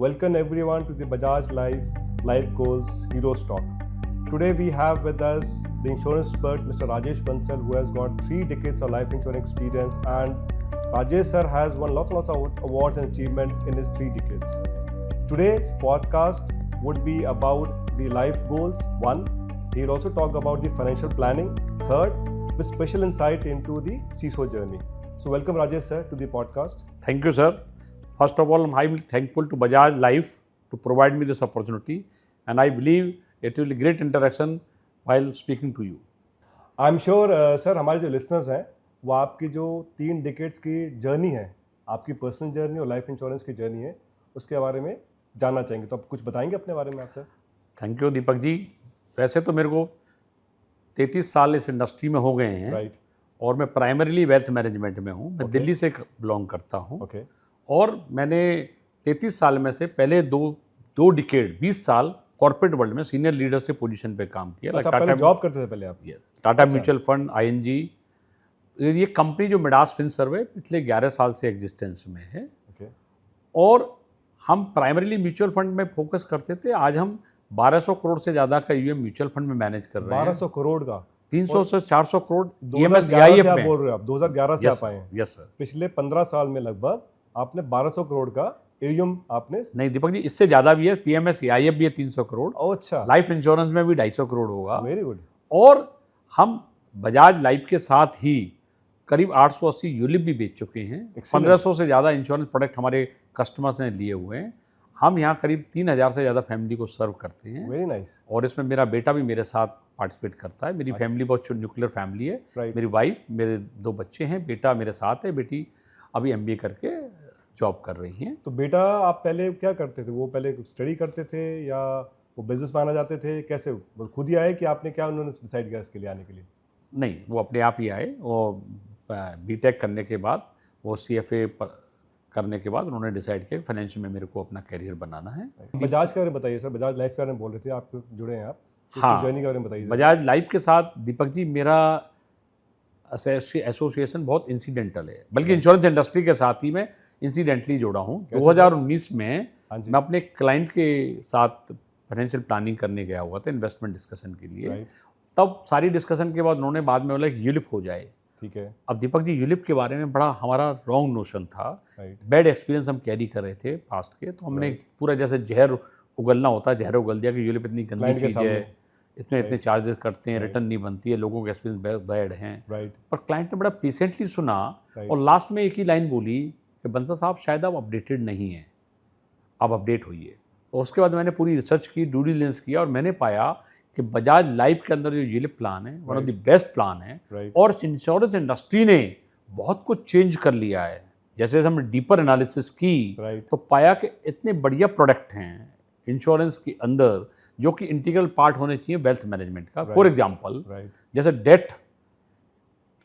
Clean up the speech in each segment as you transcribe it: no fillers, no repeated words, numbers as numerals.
Welcome everyone to the Bajaj Life Goals Heroes Talk. Today we have with us the insurance expert Mr. Rajesh Bansal, who has got 3 decades of life insurance experience, and Rajesh sir has won lots of awards and achievement in his 3 decades. Today's podcast would be about the life goals. 1, he'll also talk about the financial planning. 3rd, with special insight into the CISO journey. So welcome Rajesh sir to the podcast. Thank you, sir. First of all, I'm thankful to Bajaj Life to provide me this opportunity, and I believe it will be great interaction while speaking to you. I'm sure sir हमारे जो listeners हैं वो आपकी जो 3 decades की journey है, आपकी personal journey और लाइफ इंश्योरेंस की जर्नी है, उसके बारे में जानना चाहेंगे. तो आप कुछ बताएंगे अपने बारे में आप sir? Thank you Deepak ji. वैसे तो मेरे को 33 साल इस इंडस्ट्री में हो गए हैं. राइट. और मैं प्राइमरीली वेल्थ मैनेजमेंट में हूँ. मैं दिल्ली से बिलोंग करता हूँ. ओके. और मैंने 33 साल में से पहले दो डिकेड 20 साल कॉर्पोरेट वर्ल्ड में सीनियर लीडरशिप पोजीशन पे काम किया. अच्छा, पहले जॉब करते थे पहले आप? Tata mutual fund, ING. ये कंपनी जो मिडास फिनसर्व है पिछले 11 साल से एग्जिस्टेंस में है. ओके. और हम प्राइमरीली म्यूचुअल फंड में फोकस करते थे. आज हम 1200 करोड़ से ज़्यादा का यूएम म्यूचुअल फंड में मैनेज कर रहे हैं. 1200 करोड़ का? 300 से 400 करोड़ 2011 से आप बोल रहे हो? आप 2011 से आप आए हैं? Yes sir. पिछले 15 साल में लगभग आपने 1200 करोड़ का एयूएम आपने? नहीं दीपक जी, इससे ज़्यादा भी है. PMS AIF भी है 300 करोड़. अच्छा. लाइफ इंश्योरेंस में भी 250 करोड़ होगा. Very good. और हम बजाज लाइफ के साथ ही करीब 880 यूलिप भी बेच चुके हैं. 1500 से ज़्यादा इंश्योरेंस प्रोडक्ट हमारे कस्टमर्स ने लिए हुए हैं. हम यहाँ करीब 3000 से ज़्यादा फैमिली को सर्व करते हैं. Very nice. और इसमें मेरा बेटा भी मेरे साथ पार्टिसिपेट करता है. मेरी फैमिली बहुत न्यूक्लियर फैमिली है. मेरी वाइफ, मेरे 2 बच्चे हैं. बेटा मेरे साथ है, बेटी अभी MBA करके जॉब कर रही हैं. तो बेटा आप पहले क्या करते थे? वो पहले स्टडी करते थे या वो बिजनेस में आना चाहते थे? कैसे वो खुद ही आए कि आपने क्या उन्होंने डिसाइड किया इसके लिए आने के लिए? नहीं, वो अपने आप ही आए. वो BTech करने के बाद, वो CFA करने के बाद उन्होंने डिसाइड किया फाइनेंस में मेरे को अपना करियर बनाना है. बजाज के बारे में बताइए सर. बजाज लाइफ के बारे में बोल रहे थे आप, जुड़े हैं आप. हाँ, जर्नी के बारे में बताइए. बजाज लाइफ के साथ दीपक जी मेरा एसोसिएशन बहुत इंसिडेंटल है. बल्कि इंश्योरेंस इंडस्ट्री के साथ ही मैं इंसिडेंटली जुड़ा हूँ. 2019 में मैं अपने क्लाइंट के साथ फाइनेंशियल प्लानिंग करने गया हुआ था इन्वेस्टमेंट डिस्कशन के लिए. तब सारी डिस्कशन के बाद उन्होंने बाद में बोला कि यूलिप हो जाए. ठीक है. अब दीपक जी यूलिप के बारे में बड़ा हमारा रॉन्ग नोशन था. बैड एक्सपीरियंस हम कैरी कर रहे थे पास्ट के. तो हमने पूरा जैसे जहर उगलना होता है, जहर उगल दिया कि यूलिप इतनी गंदी चीज़ है, इतने चार्जेस करते हैं, रिटर्न नहीं बनती है, लोगों के एक्सपीरियंस बैड हैं. पर क्लाइंट ने बड़ा पेशेंटली सुना और लास्ट में एक ही लाइन बोली कि बंसल साहब शायद आप अपडेटेड नहीं हैं, आप अपडेट होइए. और उसके बाद मैंने पूरी रिसर्च की, ड्यू डिलिजेंस किया, और मैंने पाया कि बजाज लाइफ के अंदर जो यूलिप प्लान है one of the best plan है. और इंश्योरेंस इंडस्ट्री ने बहुत कुछ चेंज कर लिया है. जैसे हमने डीपर एनालिसिस की तो पाया कि इतने बढ़िया प्रोडक्ट हैं इंश्योरेंस के अंदर जो कि इंटीग्रल पार्ट होने चाहिए वेल्थ मैनेजमेंट का. फॉर एग्जाम्पल जैसे डेट,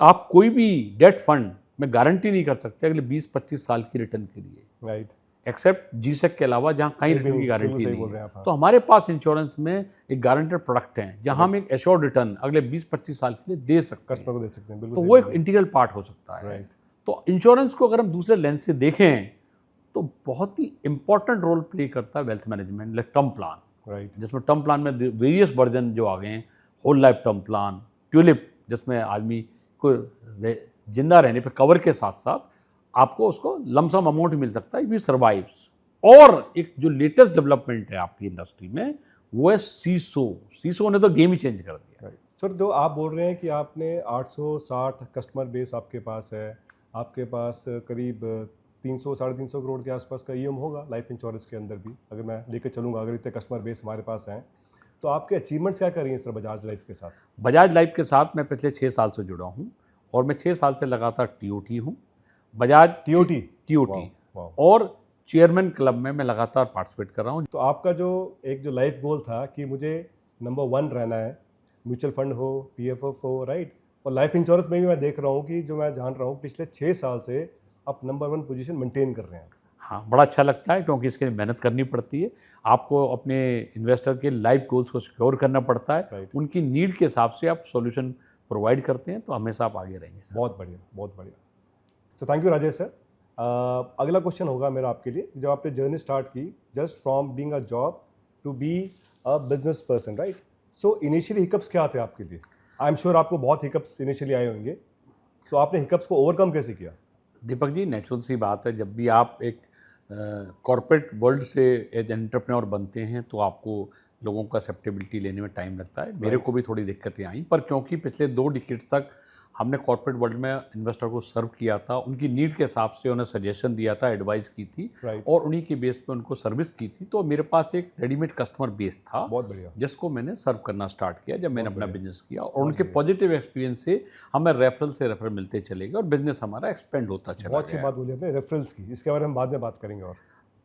आप कोई भी डेट फंड में गारंटी नहीं कर सकते अगले 20-25 साल की रिटर्न के लिए, एक्सेप्ट GSEC के अलावा जहाँ कहीं रिटर्न की गारंटी नहीं है. तो हमारे पास इंश्योरेंस में एक गारंटेड प्रोडक्ट है जहाँ हम एक एश्योर्ड रिटर्न अगले 20-25 साल के लिए दे सकते हैं, कस्टमर को दे सकते हैं. तो वो एक इंटीग्रल पार्ट हो सकता है. तो इंश्योरेंस को अगर हम दूसरे लेंस से देखें तो बहुत ही इंपॉर्टेंट रोल प्ले करता है wealth management. Like term plan, जिसमें टर्म प्लान में वेरियस वर्जन जो आ गए हैं. Whole life term plan, tulip जिसमें आदमी को जिंदा रहने पे कवर के साथ साथ आपको उसको लमसम अमाउंट मिल सकता है इफ ही सर्वाइव्स. और एक जो लेटेस्ट डेवलपमेंट है आपकी इंडस्ट्री में वो है सीसो ने तो गेम ही चेंज कर दिया. सर तो आप बोल रहे हैं कि आपने 860 कस्टमर बेस आपके पास है, आपके पास करीब 300-350 करोड़ के आसपास का EM होगा लाइफ इंश्योरेंस के अंदर भी, अगर मैं लेकर चलूँगा, अगर इतने कस्टमर बेस हमारे पास हैं. तो आपके अचीवमेंट्स क्या कर रही हैं सर बजाज लाइफ के साथ? बजाज लाइफ के साथ मैं पिछले 6 साल से जुड़ा हूँ और मैं 6 साल से लगातार TOT हूँ. बजाज TOT और चेयरमैन क्लब में मैं लगातार पार्टिसिपेट कर रहा हूँ. तो आपका जो लाइफ गोल था कि मुझे नंबर 1 रहना है, म्यूचुअल फंड हो, PFF हो, राइट, और लाइफ इंश्योरेंस में भी मैं देख रहा हूँ कि जो मैं जान रहा हूँ पिछले 6 साल से आप नंबर 1 पोजीशन मेंटेन कर रहे हैं. हाँ, बड़ा अच्छा लगता है क्योंकि इसके लिए मेहनत करनी पड़ती है. आपको अपने इन्वेस्टर के लाइफ गोल्स को सिक्योर करना पड़ता है. उनकी नीड के हिसाब से आप सॉल्यूशन प्रोवाइड करते हैं तो हमेशा आप आगे रहेंगे. बहुत बढ़िया, बहुत बढ़िया. So thank you Rajesh sir. अगला क्वेश्चन होगा मेरा आपके लिए, जब आपने जर्नी स्टार्ट की just from being a job to be a business person, right? So initially hiccups क्या थे आपके लिए? आई एम श्योर आपको बहुत हिकअप्स इनिशियली आए होंगे, सो आपने हिकअप्स को ओवरकम कैसे किया? दीपक जी, नेचुरल सी बात है, जब भी आप एक कॉरपोरेट वर्ल्ड से एज एंटरप्रेन्योर बनते हैं तो आपको लोगों का एक्सेप्टेबिलिटी लेने में टाइम लगता है। मेरे को भी थोड़ी दिक्कतें आई, पर क्योंकि पिछले 2 डिकेड तक हमने कॉर्पोरेट वर्ल्ड में इन्वेस्टर को सर्व किया था, उनकी नीड के हिसाब से उन्हें सजेशन दिया था, एडवाइस की थी, Right. और उन्हीं के बेस पे उनको सर्विस की थी, तो मेरे पास एक रेडीमेड कस्टमर बेस था, बहुत बढ़िया। जिसको मैंने सर्व करना स्टार्ट किया जब मैंने अपना बढ़िया। बिजनेस किया, और उनके पॉजिटिव एक्सपीरियंस से हमें रेफरल से रेफरल मिलते चले गए और बिजनेस हमारा एक्सपेंड होता चला बहुत अच्छी गया। बात बोली आपने रेफरल्स की, इसके बारे में बाद में बात करेंगे। और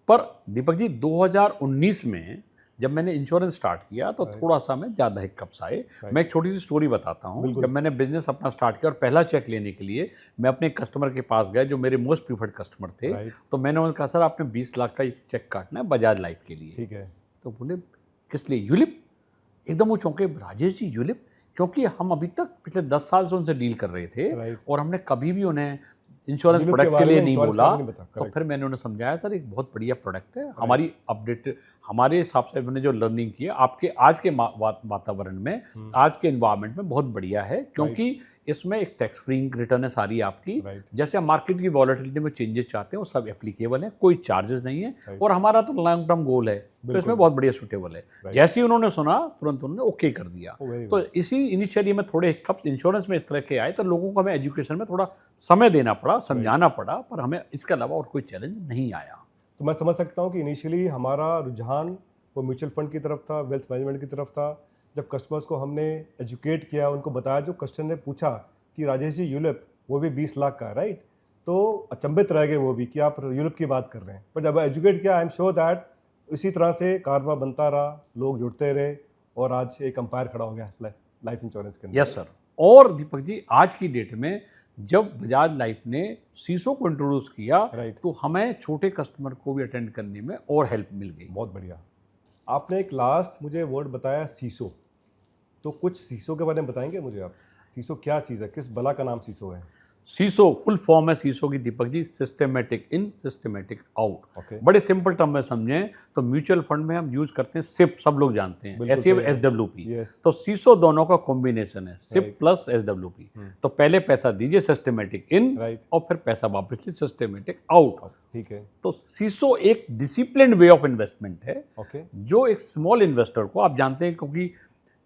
पर दीपक जी, 2019 में जब मैंने इंश्योरेंस स्टार्ट किया तो थोड़ा सा में ज़्यादा हिक्कप्स आए। मैं एक छोटी सी स्टोरी बताता हूँ। बिल्कुल। जब मैंने बिजनेस अपना स्टार्ट किया और पहला चेक लेने के लिए मैं अपने कस्टमर के पास गया, जो मेरे मोस्ट प्रीफर्ड कस्टमर थे, Right. तो मैंने उन्हें कहा, सर आपने 20 लाख का एक चेक काटना है बजाज लाइफ के लिए। ठीक है। तो बोले, किस लिए? यूलिप? एकदम वो चौंके, राजेश जी यूलिप? क्योंकि हम अभी तक पिछले 10 साल से उनसे डील कर रहे थे, Right. और हमने कभी भी उन्हें इंश्योरेंस यूलिप के प्रोडक्ट के बारे लिए में नहीं insurance बोला। के बारे में बता, तो correct. फिर मैंने उन्हें समझाया, सर एक बहुत बढ़िया प्रोडक्ट है, हमारी अपडेट, हमारे हिसाब से मैंने जो लर्निंग की है, आपके आज के वातावरण में, आज के इन्वायरमेंट में बहुत बढ़िया है, क्योंकि इसमें एक टैक्स फ्री रिटर्न है सारी आपकी। Right. जैसे आप मार्केट की वॉलेटिलिटी में चेंजेस चाहते हैं वो सब एप्लीकेबल है, कोई चार्जेस नहीं है, Right. और हमारा तो लॉन्ग टर्म गोल है, तो इसमें बहुत बढ़िया सूटेबल है। Right. जैसे ही उन्होंने सुना तुरंत उन्होंने ओके कर दिया। Oh, very तो इसी इनिशियली में थोड़े हिक्कप्स इंश्योरेंस में इस तरह के आए, तो लोगों को हमें एजुकेशन में थोड़ा समय देना पड़ा, समझाना पड़ा, पर हमें इसके अलावा और कोई चैलेंज नहीं आया। तो मैं समझ सकता हूँ कि इनिशियली हमारा रुझान वो म्यूचुअल फंड की तरफ था, वेल्थ मैनेजमेंट की तरफ था। जब कस्टमर्स को हमने एजुकेट किया, उनको बताया, जो कस्टमर ने पूछा कि राजेश जी यूलिप, वो भी 20 लाख का, राइट? तो अचंभित रह गए वो भी कि आप यूलिप की बात कर रहे हैं। पर जब एजुकेट किया, आई एम श्योर दैट इसी तरह से कारवा बनता रहा, लोग जुड़ते रहे, और आज एक अंपायर खड़ा हो गया लाइफ इंश्योरेंस के अंदर। Yes sir. और दीपक जी, आज की डेट में जब बजाज लाइफ ने सीसो को इंट्रोड्यूस किया, Right. तो हमें छोटे कस्टमर को भी अटेंड करने में और हेल्प मिल गई। बहुत बढ़िया। आपने एक लास्ट मुझे वर्ड बताया, सीसो। तो कुछ सीसो के बारे में बताएंगे मुझे आप? सीसो क्या चीज़ है, किस बला का नाम सीसो है? सीसो फुल फॉर्म है सीसो की दीपक जी, सिस्टमेटिक इन सिस्टमेटिक आउट। Okay. बड़े सिंपल टर्म में समझें तो म्यूचुअल फंड में हम यूज करते हैं सिप, सब लोग जानते हैं, बिल्कुल एसईएफ सही है। एसडब्ल्यूपी। Yes. तो सीसो दोनों का कॉम्बिनेशन है, सिप Right. Plus SWP. तो पहले पैसा दीजिए सिस्टमेटिक इन, Right. और फिर पैसा वापस लीजिए सिस्टमेटिक आउट। ठीक है। तो सीसो एक डिसिप्लिन वे ऑफ इन्वेस्टमेंट है, ओके। जो एक स्मॉल इन्वेस्टर को, आप जानते हैं क्योंकि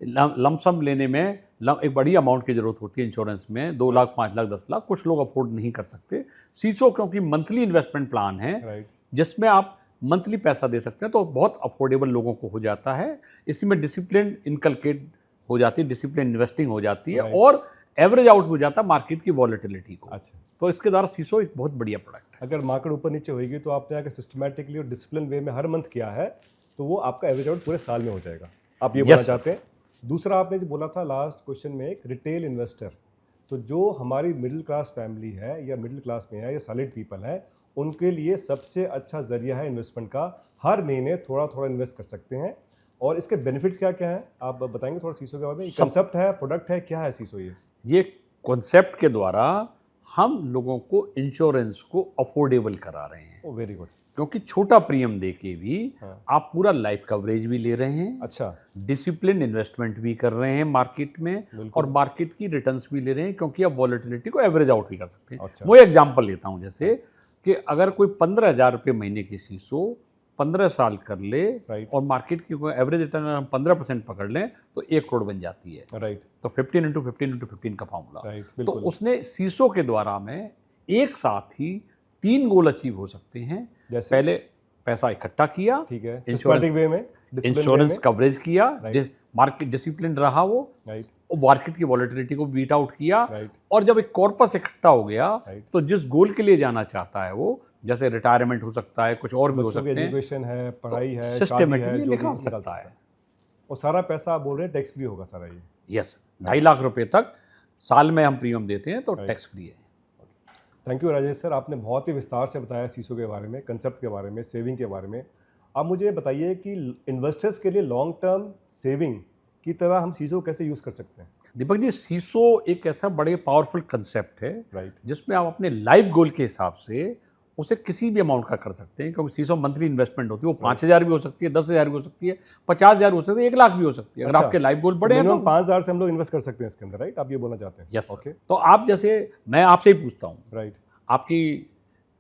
लमसम लेने में एक बड़ी अमाउंट की जरूरत होती है इंश्योरेंस में, 2 लाख 5 लाख 10 लाख, कुछ लोग अफोर्ड नहीं कर सकते। सीसो क्योंकि मंथली इन्वेस्टमेंट प्लान है, राइट। जिसमें आप मंथली पैसा दे सकते हैं, तो बहुत अफोर्डेबल लोगों को हो जाता है। इसी में डिसिप्लिन इनकलकेट हो जाती है, डिसिप्लिन इन्वेस्टिंग हो जाती है, Right. और एवरेज आउट हो जाता है मार्केट की वॉलेटिलिटी को। अच्छा, तो इसके द्वारा सीसो एक बहुत बढ़िया प्रोडक्ट है। अगर मार्केट ऊपर नीचे होगी तो आपने अगर सिस्टमैटिकली और डिसिप्लिन वे में हर मंथ किया है, तो वो आपका एवरेज आउट पूरे साल में हो जाएगा। आप ये Yes, बोलना sir. चाहते हैं? दूसरा आपने जो बोला था लास्ट क्वेश्चन में, एक रिटेल इन्वेस्टर, तो जो हमारी मिडिल क्लास फैमिली है या मिडिल क्लास में है या सैलरीड पीपल है, उनके लिए सबसे अच्छा जरिया है इन्वेस्टमेंट का। हर महीने थोड़ा थोड़ा इन्वेस्ट कर सकते हैं। और इसके बेनिफिट्स क्या क्या हैं, आप बताएंगे थोड़ा सीसो के बारे में? कंसेप्ट है, प्रोडक्ट है, क्या है सीसो? ये कॉन्सेप्ट के द्वारा हम लोगों को इंश्योरेंस को अफोर्डेबल करा रहे हैं। ओ वेरी गुड। क्योंकि छोटा प्रीमियम देके भी हाँ। आप पूरा लाइफ कवरेज भी ले रहे हैं, अच्छा, डिसिप्लिन इन्वेस्टमेंट भी कर रहे हैं मार्केट में, और मार्केट की रिटर्न्स भी ले रहे हैं, क्योंकि आप वॉलेटिलिटी को एवरेज आउट भी कर सकते हैं। अच्छा। मैं एग्जांपल लेता हूं, जैसे कि अगर कोई 15,000 रुपये महीने की सीसो 15 साल कर ले, Right. और मार्केट की एवरेज रिटर्न हम 15% पकड़ लें, तो 1 करोड़ बन जाती है। राइट तो 15 इंटू 15 इंटू 15 का फॉर्मूला। राइट, तो बिल्कुल। उसने सीसो के द्वारा में एक साथ ही 3 गोल अचीव हो सकते हैं। जैसे? पहले पैसा इकट्ठा किया, ठीक है, इंश्योरेंस सिस्टमैटिक वे में, discipline way इंश्योरेंस में, कवरेज किया, Right. मार्केट डिसिप्लिन रहा वो, राइट और मार्केट की वॉलेटिलिटी को बीट आउट किया, राइट और जब एक कॉर्पस इकट्ठा हो गया, Right. तो जिस गोल के लिए जाना चाहता है वो, जैसे रिटायरमेंट हो सकता है, कुछ और भी हो बच्चों की सकते हैं, एजुकेशन है, पढ़ाई है, शादी है, सिस्टमेटिकली जो भी निकाल निकाल सकता है। और सारा पैसा आप बोल रहे हैं टैक्स फ्री होगा सारा ये? यस, 2.5 लाख रुपए तक साल में हम प्रीमियम देते हैं, तो Right. टैक्स फ्री है। थैंक यू राजेश सर, आपने बहुत ही विस्तार से बताया सीसो के बारे में, कंसेप्ट के बारे में, सेविंग के बारे में। आप मुझे बताइए कि इन्वेस्टर्स के लिए लॉन्ग टर्म सेविंग की तरह हम सीसो कैसे यूज़ कर सकते हैं? दीपक जी, सीसो एक ऐसा बड़े पावरफुल कंसेप्ट है राइट जिसमें आप अपने लाइफ गोल के हिसाब से उसे किसी भी अमाउंट का कर सकते हैं, क्योंकि सीसो मंथली इन्वेस्टमेंट होती है। वो 5,000 भी हो सकती है, 10,000 भी हो सकती है, 50,000 हो सकती है, 1 लाख भी हो सकती है। अगर आपके लाइफ गोल बड़े हैं तो 5,000 से हम लोग इन्वेस्ट कर सकते हैं इसके अंदर, राइट? आप ये बोलना चाहते हैं? यस। ओके, तो आप जैसे मैं आपसे ही पूछता हूँ, राइट, आपकी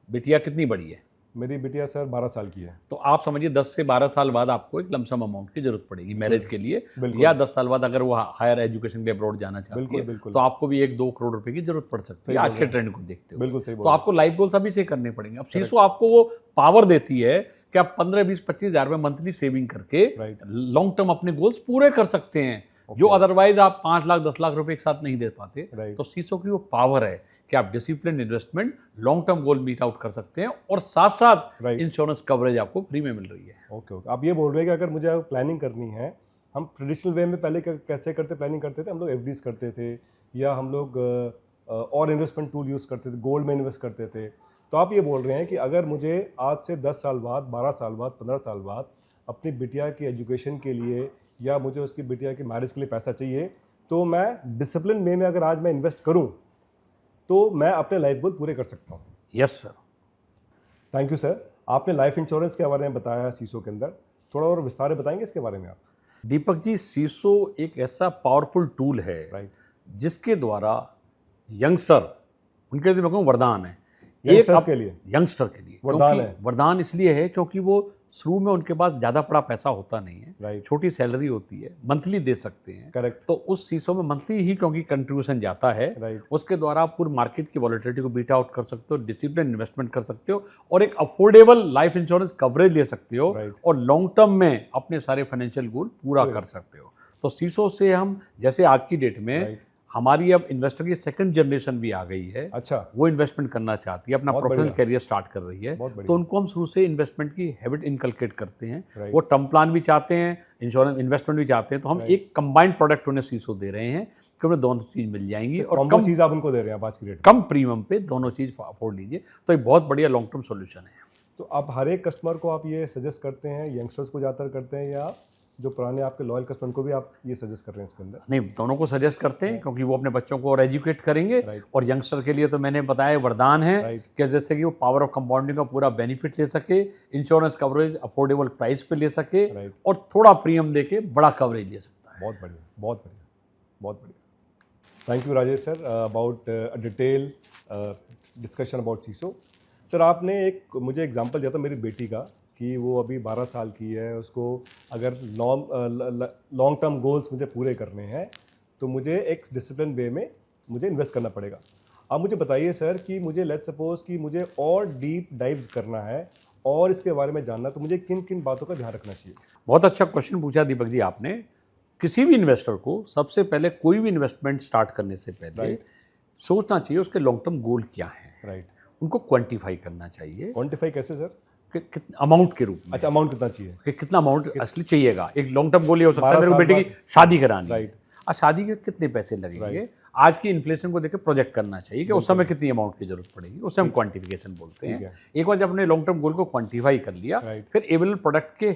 बिटिया कितनी बड़ी है? मेरी बिटिया सर 12 साल की है। तो आप समझिए 10 से 12 साल बाद आपको एक लमसम अमाउंट की जरूरत पड़ेगी मैरिज के लिए, बिल्कुल। या 10 साल बाद अगर वो हायर एजुकेशन के लिए अब्रॉड जाना चाहती बिल्कुल, है, बिल्कुल। तो आपको भी 1-2 करोड़ रुपए की जरूरत पड़ सकती है आज के ट्रेंड को देखते हुए। बिल्कुल सही तो बोल आपको लाइफ गोल्स अभी से करने पड़ेंगे। अब सीसो आपको वो पावर देती है कि आप 15, 20, 25 हज़ार में मंथली सेविंग करके राइट, लॉन्ग टर्म अपने गोल्स पूरे कर सकते हैं, जो अदरवाइज आप 5 लाख 10 लाख रुपए एक साथ नहीं दे पाते। राइट। तो सीसो की वो पावर है कि आप discipline investment, long term goal meet out कर सकते हैं, और साथ साथ राइट। इंश्योरेंस कवरेज आपको फ्री में मिल रही है। ओके ओके, आप ये बोल रहे हैं कि अगर मुझे प्लानिंग करनी है, हम ट्रेडिशनल वे में पहले कैसे करते प्लानिंग करते थे? हम लोग एफडीज करते थे, या हम लोग और इन्वेस्टमेंट टूल यूज़ करते थे, गोल्ड में इन्वेस्ट करते थे। तो आप ये बोल रहे हैं कि अगर मुझे आज से 10 साल बाद, 12 साल बाद, 15 साल बाद अपनी बिटिया की एजुकेशन के लिए, या मुझे उसकी बिटिया की मैरिज के लिए पैसा चाहिए, तो मैं डिसिप्लिन वे में अगर आज मैं इन्वेस्ट करूं, तो मैं अपने लाइफ गोल पूरे कर सकता हूं। Yes sir. Thank you sir. आपने लाइफ इंश्योरेंस के बारे में बताया सीसो के अंदर, थोड़ा और विस्तार में बताएंगे इसके बारे में आप? दीपक जी, सीसो एक ऐसा पावरफुल टूल है, राइट, जिसके द्वारा यंगस्टर, उनके लिए मैं कहूँ वरदान है। यंगस्टर्स के लिए यंगस्टर के लिए वरदान क्योंकि है। वरदान इसलिए है क्योंकि वो शुरू में उनके पास ज़्यादा बड़ा पैसा होता नहीं है, राइट, छोटी सैलरी होती है, मंथली दे सकते हैं। करेक्ट, तो उस सीसो में मंथली ही क्योंकि कंट्रीब्यूशन जाता है, राइट, उसके द्वारा आप पूरी मार्केट की वॉलेटिलिटी को बीट आउट कर सकते हो, डिसिप्लिन इन्वेस्टमेंट कर सकते हो, और एक अफोर्डेबल लाइफ इंश्योरेंस कवरेज ले सकते हो, राइट, और लॉन्ग टर्म में अपने सारे फाइनेंशियल गोल पूरा कर सकते हो। तो सीसो से हम, जैसे आज की डेट में राइट। हमारी अब इन्वेस्टर की सेकंड जनरेशन भी आ गई है, अच्छा, वो इन्वेस्टमेंट करना चाहती है, अपना बहुत प्रोफेशनल बढ़िया। करियर स्टार्ट कर रही है, बहुत बढ़िया। तो उनको हम शुरू से इन्वेस्टमेंट की हैबिट इनकलकेट करते हैं। राइट। वो टर्म प्लान भी चाहते हैं, इंश्योरेंस इन्वेस्टमेंट भी चाहते हैं, तो हम राइट। एक कंबाइंड प्रोडक्ट उन्हें सीसो दे रहे हैं कि उन्हें दोनों चीज़ मिल जाएंगी, और कॉम्बो चीज़ आप उनको दे रहे हैं आप आज की डेट में। कम प्रीमियम पे दोनों चीज़ अफोर्ड लीजिए। तो एक बहुत बढ़िया लॉन्ग टर्म सोल्यूशन है। तो आप हर एक कस्टमर को आप ये सजेस्ट करते हैं, यंगस्टर्स को ज़्यादातर करते हैं, या जो पुराने आपके लॉयल कस्टमर को भी आप ये सजेस्ट कर रहे हैं इसके अंदर? नहीं, दोनों को सजेस्ट करते हैं, क्योंकि वो अपने बच्चों को और एजुकेट करेंगे, राइट, और यंगस्टर के लिए तो मैंने बताया वरदान है राइट, कि जैसे कि वो पावर ऑफ कंपाउंडिंग का पूरा बेनिफिट ले सके, इंश्योरेंस कवरेज अफोर्डेबल प्राइस पे ले सके, राइट। और थोड़ा प्रीमियम दे के बड़ा कवरेज ले सकता है। बहुत बढ़िया, बहुत बढ़िया, बहुत बढ़िया। Thank you Rajesh sir about a detail discussion about seesaw. Sir, आपने एक मुझे एग्जांपल दिया था मेरी बेटी का, कि वो अभी 12 साल की है, उसको अगर लॉन्ग टर्म गोल्स मुझे पूरे करने हैं, तो मुझे एक डिसिप्लिन वे में मुझे इन्वेस्ट करना पड़ेगा। आप मुझे बताइए सर कि मुझे लेट्स सपोज कि मुझे और डीप डाइव करना है और इसके बारे में जानना, तो मुझे किन किन बातों का ध्यान रखना चाहिए? बहुत अच्छा क्वेश्चन पूछा दीपक जी आपने। किसी भी इन्वेस्टर को सबसे पहले कोई भी इन्वेस्टमेंट स्टार्ट करने से पहले राइट, सोचना चाहिए उसके लॉन्ग टर्म गोल क्या है, राइट। उनको क्वांटिफाई करना चाहिए क्वांटिफाई कैसे सर? कि अमाउंट के रूप में, अच्छा, अमाउंट कितना चाहिए? कि कितना अमाउंट असली चाहिएगा। एक लॉन्ग टर्म गोल ये हो सकता है 12 मेरे को साल बेटे की बाद- शादी करानी है, राइट, और शादी के कितने पैसे लगेंगे, राइट। आज की इन्फ्लेशन को देकर प्रोजेक्ट करना चाहिए कि उस समय कितनी अमाउंट की जरूरत पड़ेगी, उससे हम क्वांटिफिकेशन बोलते ठीक हैं। है। एक बार जब हमने लॉन्ग टर्म गोल को क्वांटिफाई कर लिया, राइट। फिर अवेलेबल प्रोडक्ट के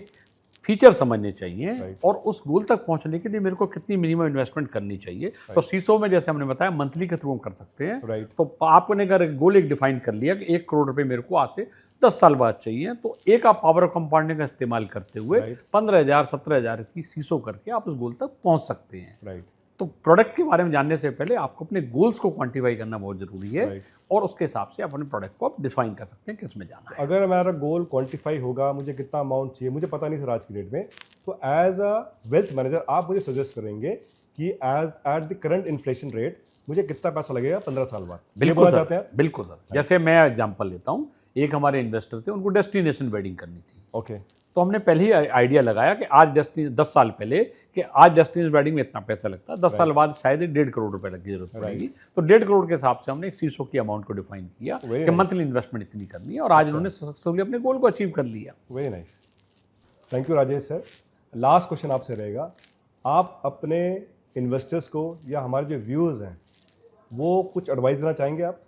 फीचर समझने चाहिए, राइट। और उस गोल तक पहुंचने के लिए मेरे को कितनी मिनिमम इन्वेस्टमेंट करनी चाहिए। तो सीसो में जैसे हमने बताया मंथली के थ्रू हम कर सकते हैं। राइट। तो आपने अगर गोल एक डिफाइन कर लिया कि 1 करोड़ रुपए मेरे को आज से 10 साल बाद चाहिए, तो एक आप पावर ऑफ कंपाउंडिंग का इस्तेमाल करते हुए राइट। 15,000 17,000 की सीसो करके आप उस गोल तक पहुंच सकते हैं। राइट, तो प्रोडक्ट के बारे में जानने से पहले आपको अपने गोल्स को क्वांटिफाई करना बहुत जरूरी है, राइट। और उसके हिसाब से आप अपने प्रोडक्ट को आप डिफाइन कर सकते हैं किस में जाना है। अगर हमारा गोल क्वांटिफाई होगा, मुझे कितना अमाउंट चाहिए मुझे पता नहीं सर आज की डेट में, तो एज अ वेल्थ मैनेजर आप मुझे सजेस्ट करेंगे कि as at the current inflation rate मुझे कितना पैसा लगेगा 15 साल बाद? बिल्कुल सर, चाहते हैं? बिल्कुल सर। जैसे मैं एग्जांपल लेता हूँ, एक हमारे इन्वेस्टर थे, उनको डेस्टिनेशन वेडिंग करनी थी। ओके, तो हमने पहले ही आइडिया लगाया कि आज 10 साल पहले कि आज डेस्टिनेशन वेडिंग में इतना पैसा लगता है, 10 साल बाद शायद 1.5 करोड़ रुपए की जरूरत पड़ेगी। तो 1.5 करोड़ के हिसाब से हमने एक सीसो की अमाउंट को डिफाइन किया Very कि nice. मंथली इन्वेस्टमेंट इतनी करनी है, और आज उन्होंने सक्सेसफुली अपने गोल को अचीव कर लिया। Very nice, thank you Rajesh sir. Last question आपसे रहेगा, आप अपने इन्वेस्टर्स को या हमारे जो व्यूअर्स हैं वो कुछ एडवाइस देना चाहेंगे आप?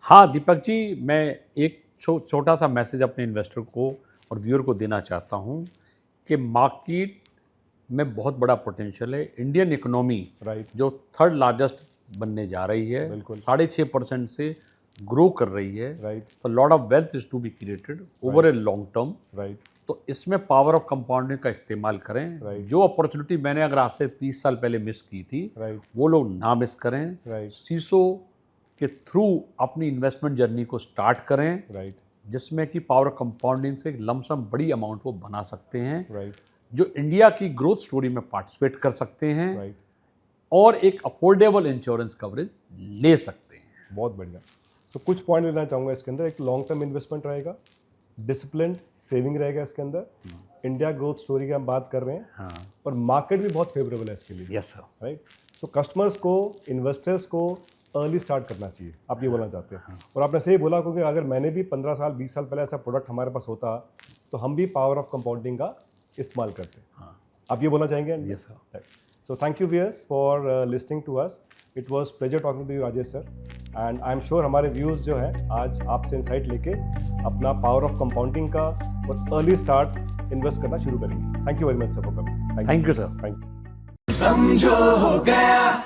हाँ दीपक जी, मैं एक छोटा सा मैसेज अपने इन्वेस्टर को और व्यूअर को देना चाहता हूँ कि मार्केट में बहुत बड़ा पोटेंशियल है। इंडियन इकोनॉमी राइट, जो 3rd लार्जेस्ट बनने जा रही है, बिल्कुल। 6.5% से ग्रो कर रही है, राइट तो lot of wealth is to be created over a long term. Right तो इसमें पावर ऑफ कंपाउंडिंग का इस्तेमाल करें। Right. जो अपॉर्चुनिटी मैंने अगर आज से 30 साल पहले मिस की थी, राइट वो लोग ना मिस करें। राइट सीसो के थ्रू अपनी इन्वेस्टमेंट जर्नी को स्टार्ट करें, राइट जिसमें कि पावर ऑफ कंपाउंडिंग से एक लमसम बड़ी अमाउंट वो बना सकते हैं, राइट जो इंडिया की ग्रोथ स्टोरी में पार्टिसिपेट कर सकते हैं राइट और एक अफोर्डेबल इंश्योरेंस कवरेज ले सकते हैं। बहुत बढ़िया। तो कुछ पॉइंट लेना चाहूँगा इसके अंदर। एक लॉन्ग टर्म इन्वेस्टमेंट रहेगा, डिसिप्लिन सेविंग रहेगा इसके अंदर, इंडिया ग्रोथ स्टोरी की हम बात कर रहे हैं, हाँ, और मार्केट भी बहुत फेवरेबल है इसके लिए। Yes sir. राइट। तो कस्टमर्स को, इन्वेस्टर्स को अर्ली स्टार्ट करना चाहिए, आप ये बोलना चाहते हैं। और आपने सही बोला, क्योंकि अगर मैंने भी 15 साल 20 साल पहले ऐसा प्रोडक्ट हमारे पास होता तो हम भी पावर ऑफ कंपाउंडिंग का इस्तेमाल करते। हाँ, आप ये बोलना चाहेंगे? Yes sir. So thank you viewers for listening to us. It was pleasure talking to you Rajesh sir, and I'm sure हमारे व्यूअर्स जो हैं आज आपसे इंसाइट लेके अपना पावर ऑफ कंपाउंडिंग का और अर्ली स्टार्ट इन्वेस्ट करना शुरू करेंगे। Thank you very much sir for coming. Thank you sir. Thank you. समझो हो गया।